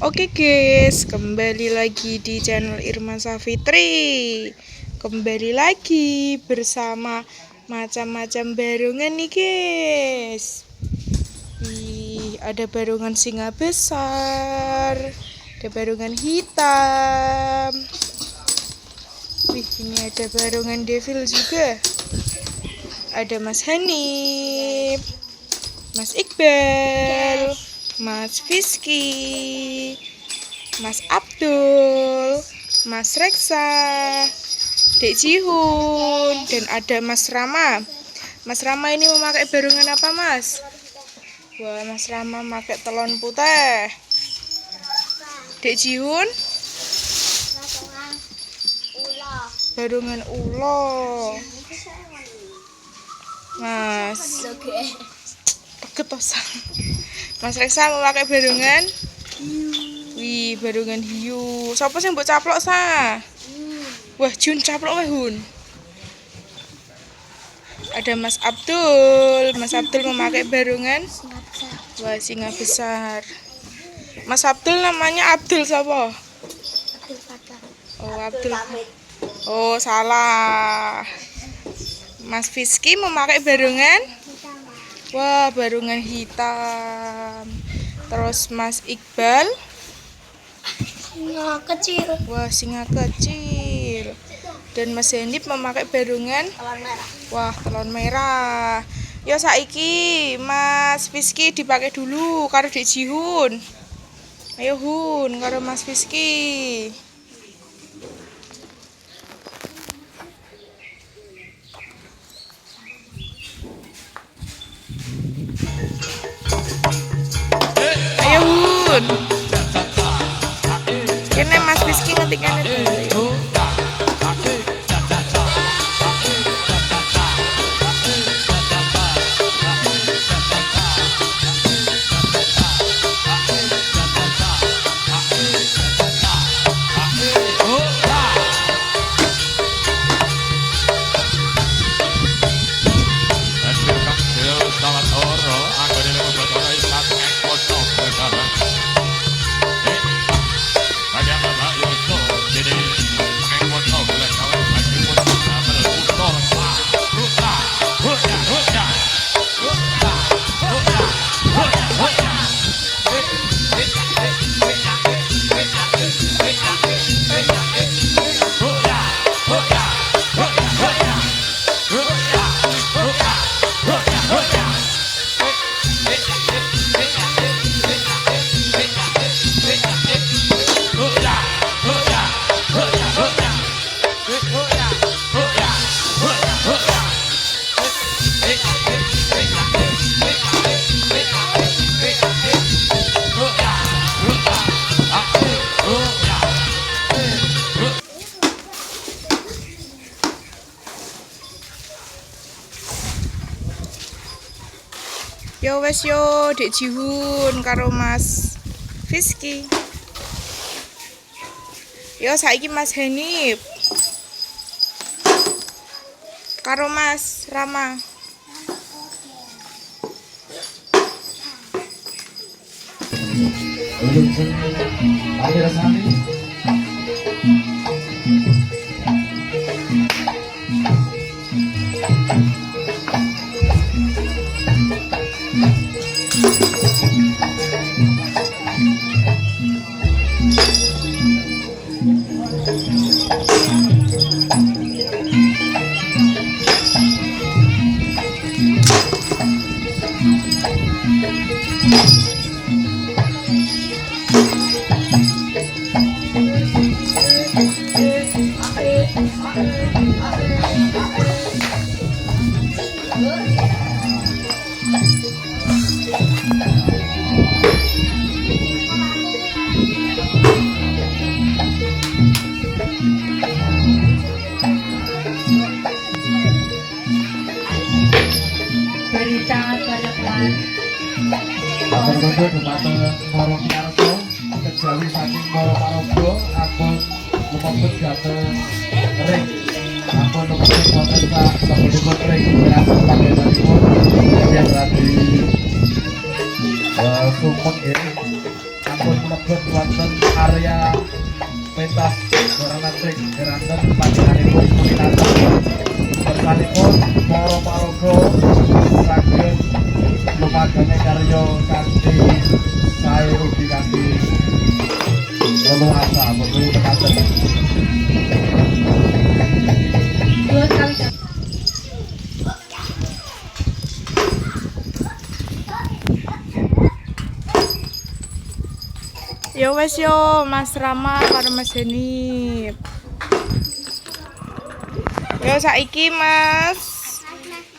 Oke guys, kembali lagi di channel Irma Safitri. Kembali lagi bersama macam-macam barungan nih guys. Ada barungan singa besar, ada barungan hitam. Ini ada barungan devil juga. Ada Mas Hanif, Mas Iqbal, Mas Fiski, Mas Abdul, Mas Reksa, Dek Jihun, dan ada Mas Rama. Mas Rama ini memakai barungan apa, Mas? Wah, Mas Rama memakai telon putih. Dek Jihun? Barungan ulo. Mas Ketosan. Mas Reksa memakai barungan barungan hiu. Siapa sih mbok caplok sa? Wah, Jun caplok weh Hun. Ada Mas Abdul. Mas Abdul memakai barungan singa besar. Mas Abdul namanya Abdul siapa? Oh, Abdul. Oh, salah. Mas Fiski memakai barungan barungan hitam. Terus Mas Iqbal singa kecil. Singa kecil. Dan Mas Hanif memakai barungan telon merah. Yo saiki Mas Fiski dipakai dulu karo Dek Jihun. Ayo Hun karo Mas Fiski. Ayo Hun. Kene Mas Fiski ngetikane dulu. Yo wes yo Dek Jihun karo Mas Fiski. Yo saiki Mas Hanif karo Mas Rama. Atur kondo dumateng para piyarsa kejawi saking para paraga ampun lumebet dhateng ring. Ampun lumebet wonten salebetipun ring berasal panggenanipun yang radi sumpek nggih. ampun mlebet wonten area pentas Doranan Ring geranten panjenenganipun Kuninata bersalipun para paraga saged lumadane karya kanthi sae ugi kanthi leluasa menawi mekaten. Yo wes yo Mas Rama karo Mas Denip. Yo saiki Mas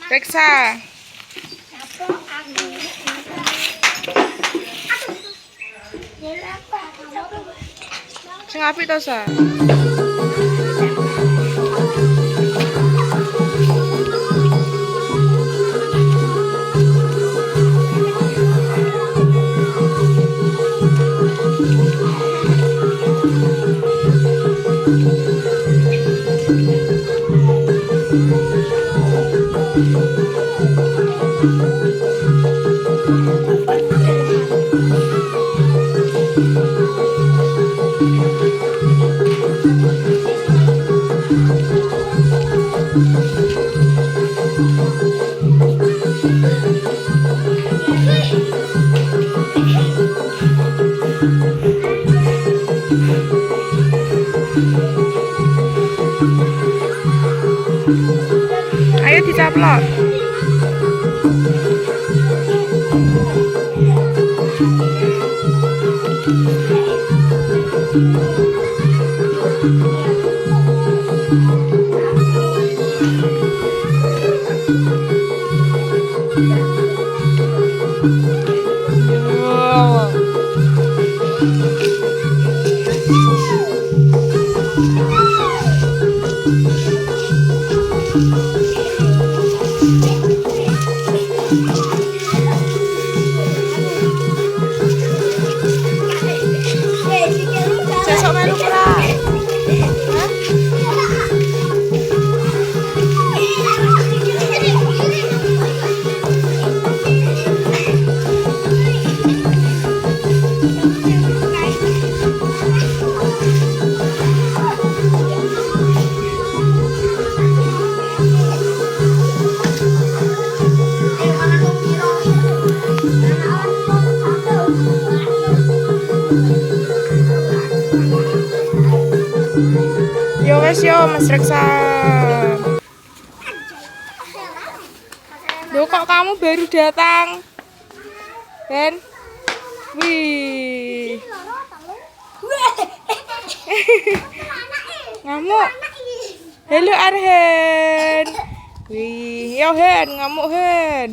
Reksa. Sing apik to, Sa? Ayo dicaplok. Wow. Sesok melu pra. Yo wes yo Mas Reksa. Loh kok kamu baru datang? Ben? Wih. Ngamuk. Halo Arhen. Wih, yo Hen, ngamuk Hen.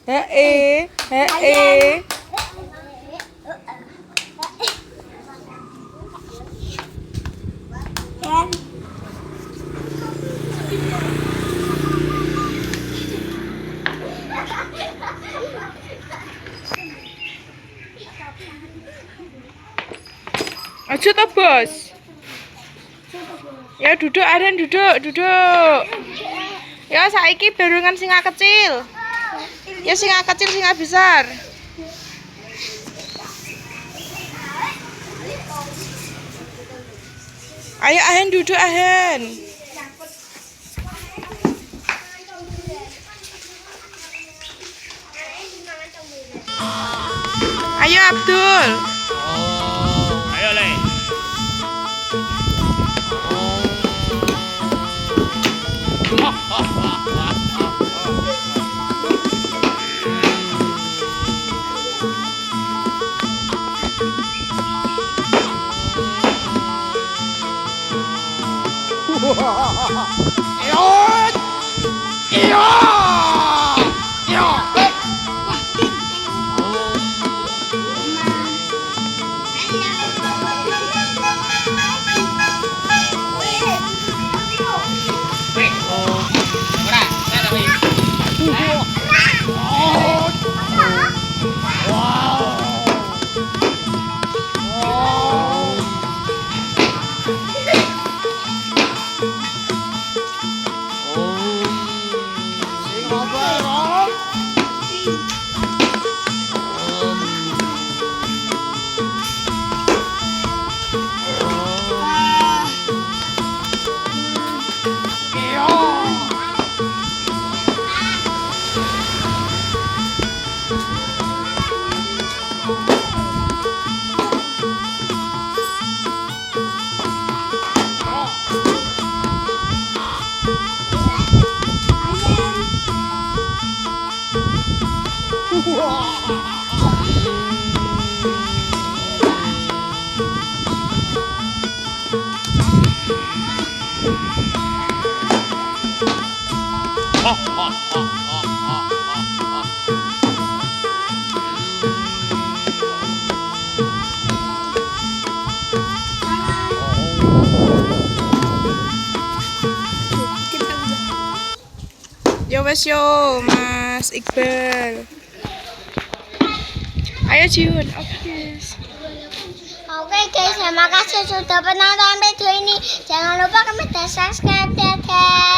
Hee, hee. Aja to, Bos. Ya duduk Arhen, duduk. Ya saiki barengan singa kecil. Ya singa kecil, singa besar. Ayo Arhen duduk Arhen. Ayo Abdul. Ayo Le. wes yo, Mas Iqbal. Ayo Jiun, habis. Oke guys, terima kasih sudah menonton video ini. Jangan lupa klik subscribe, dadah.